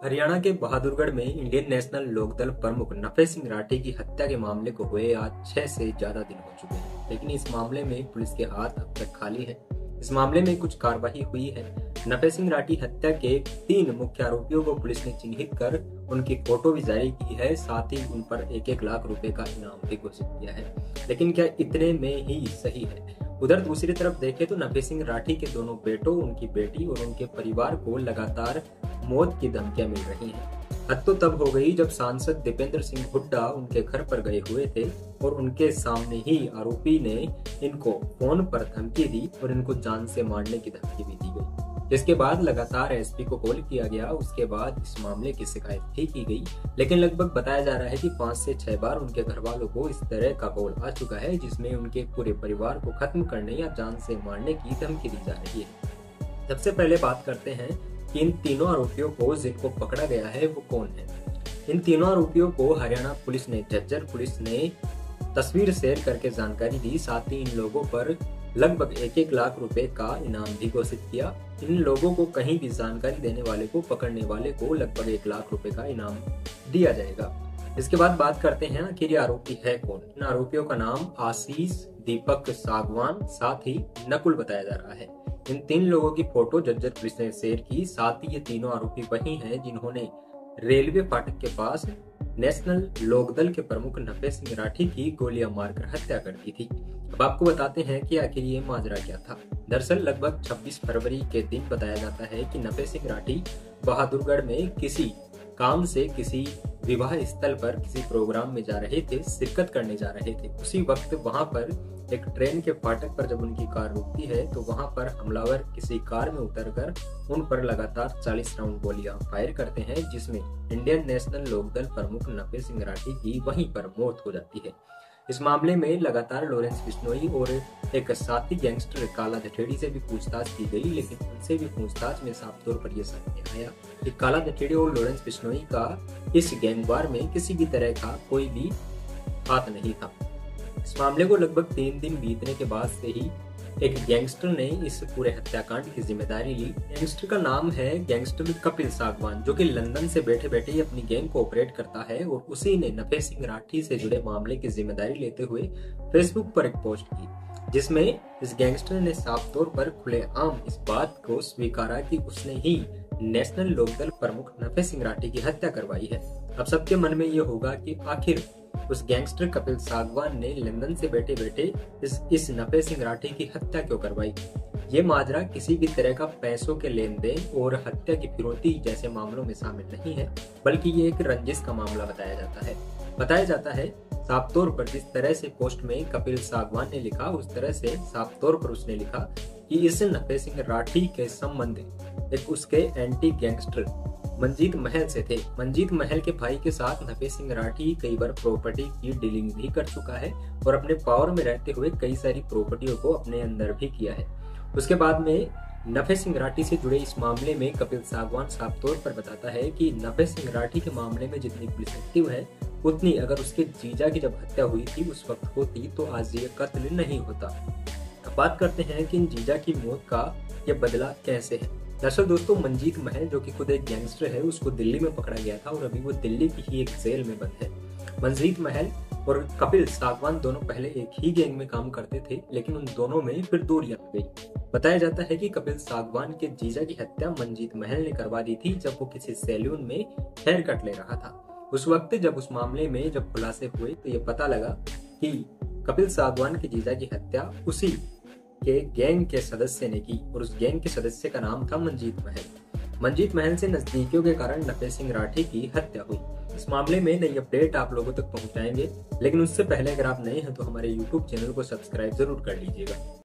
हरियाणा के बहादुरगढ़ में Indian national Lokdal प्रमुख नफे सिंह राठी की हत्या के मामले को हुए आज 6 से ज्यादा दिन हो चुके हैं, लेकिन इस मामले में पुलिस के हाथ अब तक खाली है। इस मामले में कुछ कार्रवाई हुई है। नफे सिंह राठी हत्या के 3 मुख्य आरोपियों को पुलिस ने चिन्हित कर उनकी फोटो भी जारी की है, साथ ही उन पर 1-1 लाख रुपए का इनाम भी घोषित किया है। लेकिन क्या इतने में ही सही है? उधर दूसरी तरफ देखें तो नफे सिंह राठी के दोनों बेटों, उनकी बेटी और उनके परिवार को लगातार मौत की धमकियां मिल रही हैं। हद तो तब हो गई जब सांसद दीपेंद्र सिंह हुड्डा उनके घर पर गए हुए थे और उनके सामने ही आरोपी ने इनको फोन पर धमकी दी और इनको जान से मारने की धमकी भी दी गई। जिसके बाद लगातार एसपी को कॉल किया गया। उसके बाद इस मामले की शिकायत भी की गई, लेकिन लगभग बताया जा रहा है कि 5 से 6 बार उनके घर वालों को इस तरह का कॉल आ चुका है, जिसमें उनके पूरे परिवार को खत्म करने या जान से मारने की धमकी दी जा रही है। सबसे पहले बात करते हैं कि इन तीनों आरोपियों को जिनको पकड़ा गया है वो कौन है। इन तीनों आरोपियों को हरियाणा पुलिस ने, झज्जर पुलिस ने तस्वीर शेयर करके जानकारी दी। साथ ही इन लोगों पर लगभग 1-1 लाख रुपए का इनाम भी घोषित किया। इन लोगों को कहीं भी जानकारी देने वाले को, पकड़ने वाले को लगभग 1 लाख रुपए का इनाम दिया जाएगा। इसके बाद बात करते हैं आखिर ये आरोपी है कौन। इन आरोपियों का नाम आशीष, दीपक सागवान, साथ ही नकुल बताया जा रहा है। इन 3 लोगों की फोटो झज्जर पुलिस ने शेयर की। साथ ही ये तीनों आरोपी वही हैं जिन्होंने रेलवे फाटक के पास नेशनल लोकदल के प्रमुख नफे सिंह राठी की गोलियां मारकर हत्या कर दी थी। अब आपको बताते हैं कि आखिर ये माजरा क्या था। दरअसल लगभग 26 फरवरी के दिन बताया जाता है कि नफे सिंह राठी बहादुरगढ़ में किसी काम से किसी विवाह स्थल पर किसी प्रोग्राम में जा रहे थे, शिरकत करने जा रहे थे। उसी वक्त वहां पर एक ट्रेन के फाटक पर जब उनकी कार रुकती है तो वहां पर हमलावर किसी कार में उतरकर उन पर लगातार 40 राउंड गोलियां फायर करते हैं, जिसमें इंडियन नेशनल लोकदल प्रमुख नफे सिंह राठी की वहीं पर मौत हो जाती है। इस मामले में लगातार लॉरेंस बिश्नोई और एक साथी गैंगस्टर काला दठेड़ी से भी पूछताछ की गई, लेकिन उनसे भी पूछताछ में साफ तौर पर यह सामने आया कि काला दठेड़ी और लॉरेंस बिश्नोई का इस गैंगवार में किसी भी तरह का कोई भी हाथ नहीं था। इस मामले को लगभग 3 दिन बीतने के बाद से ही एक गैंगस्टर ने इस पूरे हत्याकांड की जिम्मेदारी ली। गैंगस्टर का नाम है गैंगस्टर कपिल सागवान, जो कि लंदन से बैठे बैठे ही अपनी गैंग को ऑपरेट करता है और उसी ने नफे सिंह राठी से जुड़े मामले की जिम्मेदारी लेते हुए फेसबुक पर एक पोस्ट की, जिसमें इस गैंगस्टर ने साफ तौर पर खुलेआम इस बात को स्वीकारा कि उसने ही नेशनल लोकदल प्रमुख नफे सिंह राठी की हत्या करवाई है। अब सबके मन में ये होगा कि आखिर उस गैंगस्टर कपिल सागवान ने लंदन से बैठे बैठे इस नफे सिंह राठी की हत्या क्यों करवाई। ये माजरा किसी भी तरह का पैसों के लेन देन और हत्या की फिरौती जैसे मामलों में शामिल नहीं है, बल्कि ये एक रंजिश का मामला बताया जाता है। साफ तौर पर जिस तरह से पोस्ट में कपिल सागवान ने लिखा, उस तरह से साफ तौर पर उसने लिखा कि इस नफे सिंह राठी के संबंध एक उसके एंटी गैंगस्टर मंजीत महल से थे। मंजीत महल के भाई के साथ नफे सिंह राठी कई बार प्रॉपर्टी की डीलिंग भी कर चुका है और अपने पावर में रहते हुए कई सारी प्रॉपर्टियों को अपने अंदर भी किया है। उसके बाद में नफे सिंह राठी से जुड़े इस मामले में कपिल सागवान साफ तौर पर बताता है कि नफे सिंह राठी के मामले में जितनी पुलिस एक्टिव है, उतनी अगर उसके जीजा की जब हत्या हुई थी उस वक्त होती तो आज ये कत्ल नहीं होता। अब बात करते हैं कि इन जीजा की मौत का ये बदला कैसे है। दरअसल दोस्तों, मंजीत महल जो कि खुद एक गैंगस्टर है, उसको दिल्ली में पकड़ा गया था और अभी वो दिल्ली की ही एक जेल में बंद है। मंजीत महल और कपिल सागवान दोनों पहले एक ही गैंग में काम करते थे, लेकिन उन दोनों में फिर दूरियां आ गई। बताया जाता है कि कपिल सागवान के जीजा की हत्या मंजीत महल ने करवा दी थी जब वो किसी सैलून में हेयर कट ले रहा था। उस वक्त जब उस मामले में जब खुलासे हुए तो ये पता लगा कि कपिल सागवान के जीजा की हत्या उसी के गैंग के सदस्य ने की और उस गैंग के सदस्य का नाम था मंजीत महल। मंजीत महल से नजदीकियों के कारण नफे सिंह राठी की हत्या हुई। इस मामले में नई अपडेट आप लोगों तक पहुंचाएंगे, लेकिन उससे पहले अगर आप नए हैं तो हमारे YouTube चैनल को सब्सक्राइब जरूर कर लीजिएगा।